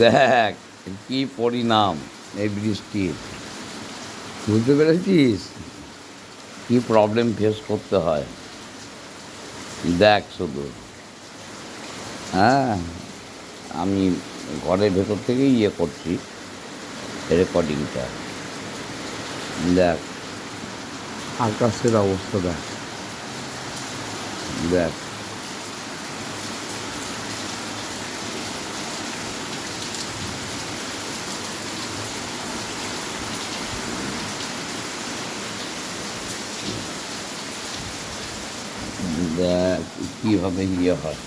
দেখ কি পরিণাম এই বৃষ্টির, বুঝতে পেরেছিস কি প্রবলেম ফেস করতে হয়। দেখ শুধু, হ্যাঁ, আমি ঘরের ভেতর থেকেই করছি রেকর্ডিংটা। দেখ আকাশের অবস্থা, দেখ দেখ দেখ কীভাবে হয়,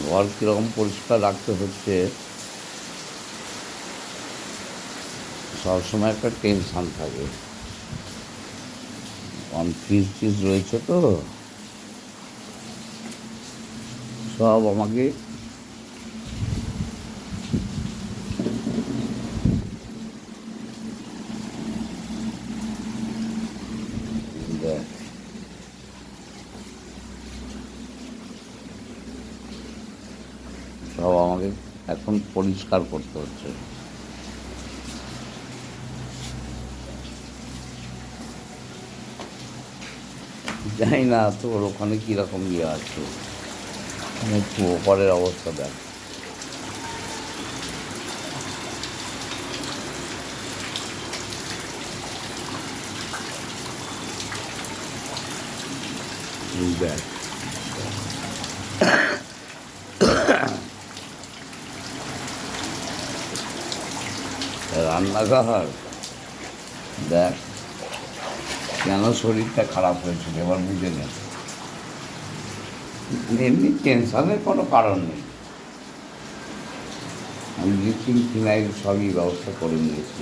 ঘর কীরকম পরিষ্কার রাখতে হচ্ছে। সবসময় একটা টেনশান থাকে, কারণ ফ্রিজ ফ্রিজ রয়েছে তো, সব আমাকে দেখ সব আমাকে এখন পরিষ্কার করতে হচ্ছে। জানি না তোর ওখানে কীরকম আছে, একটু ওপরের অবস্থা দেখ। দেখ রান্নাঘর, দেখ কেন শরীরটা খারাপ হয়েছিল এবার বুঝে নে। এমনি টেনশনের কোনো কারণ নেই, আমি ব্লিচিং ফিনাইল সবই ব্যবস্থা করে নিয়েছি।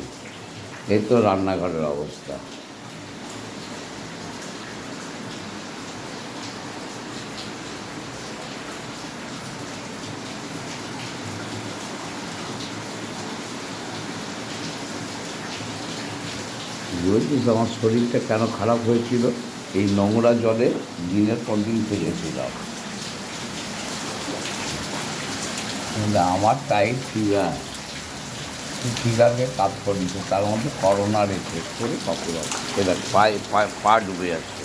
এই তো রান্নাঘরের অবস্থা। বুঝেছিস আমার শরীরটা কেন খারাপ হয়েছিল? এই নোংরা জলে দিনের পর দিন ফেলেছিলাম। আমার টাইট ফিগারকে কাজ করে দিচ্ছে, তার মধ্যে করোনার এফেক্ট করে কপল এবার পায়ে পা ডুবে যাচ্ছে।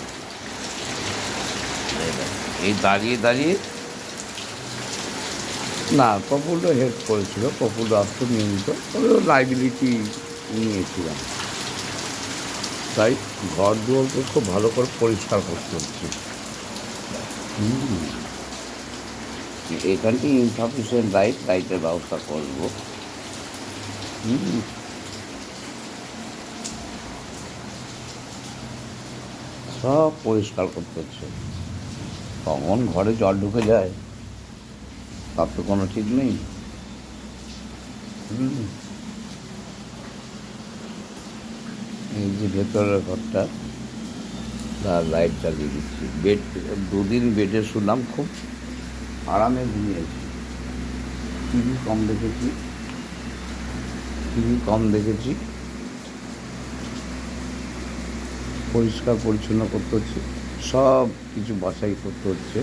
এই দাঁড়িয়ে দাঁড়িয়ে না, কপুলটা হেল্প করেছিল, কপুল আসতো নিয়মিত, তবে লাইবিলিটি নিয়েছিলাম, তাই ঘর দুয়ারকে খুব ভালো করে পরিষ্কার করতে হচ্ছে। এখানটি ইনসাফিসিয়েন্ট লাইটের ব্যবস্থা করবো। সব পরিষ্কার করতে হচ্ছে, কখন ঘরে জল ঢুকে যায় তার তো কোনো ঠিক নেই। এই যে ভেতরের ঘরটা, তার লাইট চালিয়ে দিচ্ছি। বেড, দুদিন বেডে শুনলাম, খুব আরামে ঘুমিয়েছি। টিভি কম দেখেছি। পরিষ্কার পরিচ্ছন্ন করতে হচ্ছে, সব কিছু বাছাই করতে হচ্ছে,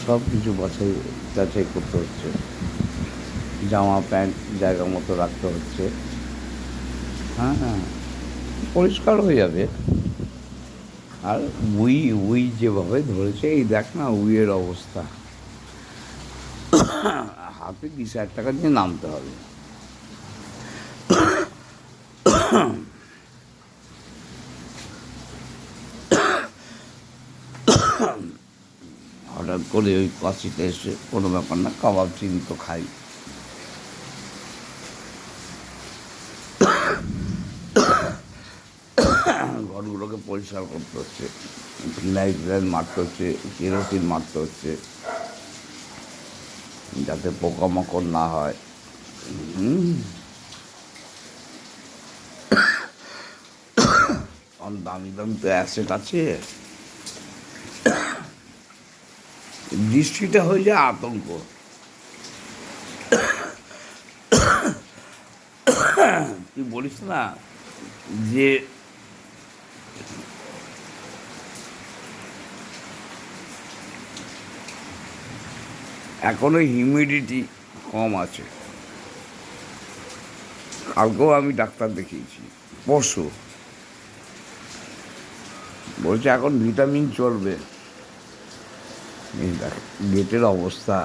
সব কিছু যাচাই করতে হচ্ছে। জামা প্যান্ট জায়গা মতো রাখতে হচ্ছে। হ্যাঁ, পরিষ্কার হয়ে যাবে। আর উই যেভাবে ধরেছে, এই দেখ না উইয়ের অবস্থা, হাতে 20,000 টাকা দিয়ে নামতে হবে। হঠাৎ করে ওই কাশিতে এসে কোনো ব্যাপার না, কাবাব চিনি তো খাই। ঘরগুলোকে পরিষ্কার করতে হচ্ছে, ফিনাইল মারতে হচ্ছে, কেরোসিন মারতে হচ্ছে, যাতে পোকামাকড় না হয়। দামি দামি তো অ্যাসেট আছে, বৃষ্টিটা হয়ে যায় আতঙ্ক। তুই বলিস না যে এখনও হিউমিডিটি কম আছে। কালকেও আমি ডাক্তার দেখিয়েছি, পরশু বলছে এখন ভিটামিন চলবে। এই দেখ গেটের অবস্থা,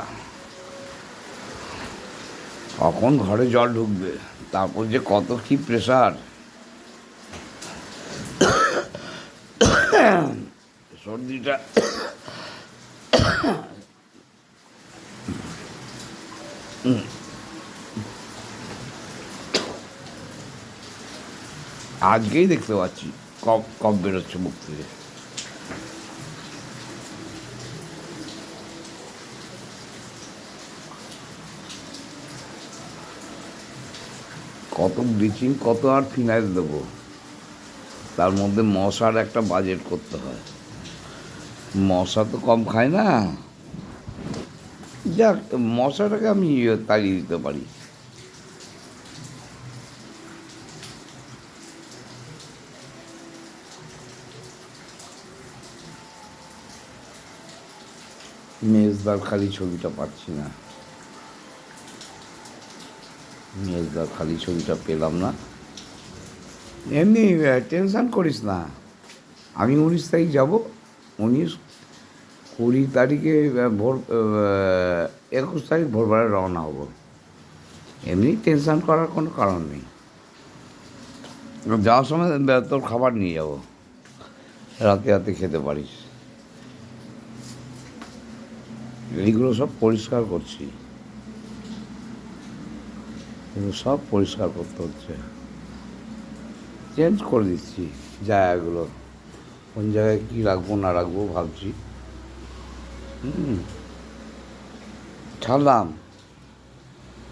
কখন ঘরে জল ঢুকবে, তারপর যে কত কি প্রেশার। সর্দিটা আজকেই দেখতে পাচ্ছি, কফ কফ বেরোচ্ছে মুখ থেকে। কত ব্লিচিং, কত আর ফিনাইল দেবো, তার মধ্যে মশার একটা বাজেট করতে হয়। মশা তো কম খায় না, যাক মশাটাকে আমি তাড়িয়ে দিতে পারি। মেজদার খালি ছবিটা পাচ্ছি না, মেজদার খালি ছবিটা পেলাম না। এমনি টেনশান করিস না, আমি 19 তারিখ যাব, 19-20 তারিখে ভোর 21 তারিখ ভোরবেলায় রওনা হব। এমনি টেনশান করার কোনো কারণ নেই। যাওয়ার সময় তোর খাবার নিয়ে যাব, রাতে রাতে খেতে পারিস। এইগুলো সব পরিষ্কার করছি, এগুলো সব পরিষ্কার করতে হচ্ছে, চেঞ্জ করে দিচ্ছি জায়গাগুলো, কোন জায়গায় কী রাখবো না রাখবো ভাবছি। ছাড়লাম।